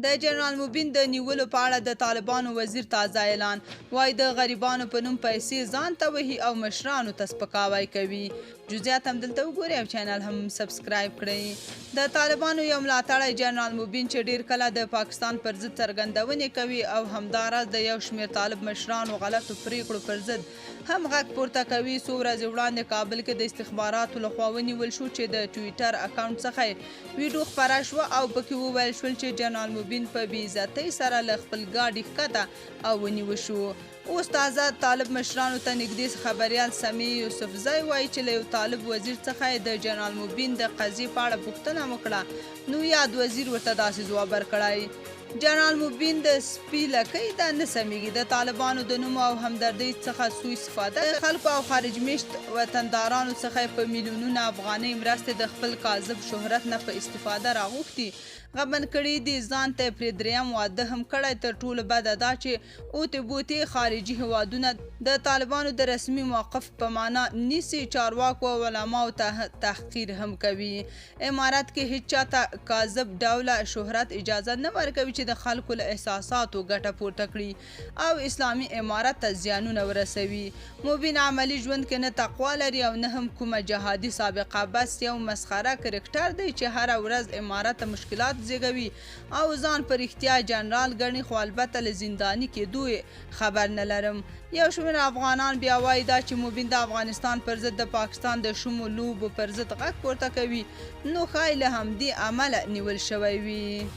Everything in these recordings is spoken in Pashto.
د جنرال مبین د نیولو په اړه د طالبانو وزیر تازه اعلان وایي د غریبانو په نوم پیسې ځان ته وهي او مشرانو ته سپکاوی کوي. جزئیات هم دلته وګورئ او چینل هم سبسکرایب کړئ. د طالبانو یو ملاتړی جنرال مبین چې ډیر کله د پاکستان پر ضد څرګندونې کوي او همداراز د یو شمېر طالب مشرانو غلطو پریکړو پر ضد هم غږ پورته کوي. څو ورځې وړاندې کابل کې د استخباراتو لخوا ونیول شو چې د ټویټر اکاونټ څخه ویډیو خپره شوه او پکې وویل شول چې جنرال مبین په بې عزتۍ سره له خپل ګاډي ښکته او ونیول شو. اوس تازه طالب مشرانو ته نږدې خبریال سمیع یوسفزی وایي چې له یو طالب وزیر څخه د جنرال مبین د قضیې په اړه پوښتنه وکړه نو یاد وزیر ورته داسې ځواب ورکړی. جنرال مبین د سپي لکۍ ته نه سمیږي. د طالبانو د نوم او همدردۍ څخه سوء استفاده د خلکو او خارج میشت وطندارانو څخه په میلیونونه افغانۍ مرستې د خپل کاذب شهرت نه په استفاده راغوښتي غبن کړي دي. ځان ته پرې دریم واده هم کړی. تر ټولو بده دا چې اوتې بوتې خارجي هیوادونه د طالبانو د رسمي موقف په معنا نیسي. چارواکو او علماو ته تحقیر هم کوي. امارات کې هیڅ چاته کاذب ډوله شهرت اجازه نه ورکوي چې د خلکو له احساساتو ګټه پورته کړي او اسلامي امارت ته زیانونه ورسوي. مبین عملی ژوند کې نه تقوا لري او نه هم کومه جهادي سابقه، بس یو مسخره کرکټر دی چې هره ورځ امارت ته مشکلات زیږوي او ځان په رښتیا جنرال ګڼي، خو البته له زنداني کېدو خبر نه لرم. یو شمېر افغانان بیا وایي دا چې مبین د افغانستان پر ضد د پاکستان د شومو لوبو پر ضد غږ پورته کوي نو ښایي له همدې امله نیول شوی وي.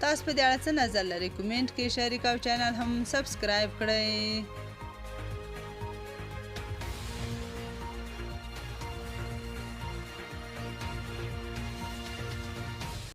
تاسو په دې اړه څه نظر لرئ؟ کومنټ کې شریک او چینل هم سبسکرایب کړئ.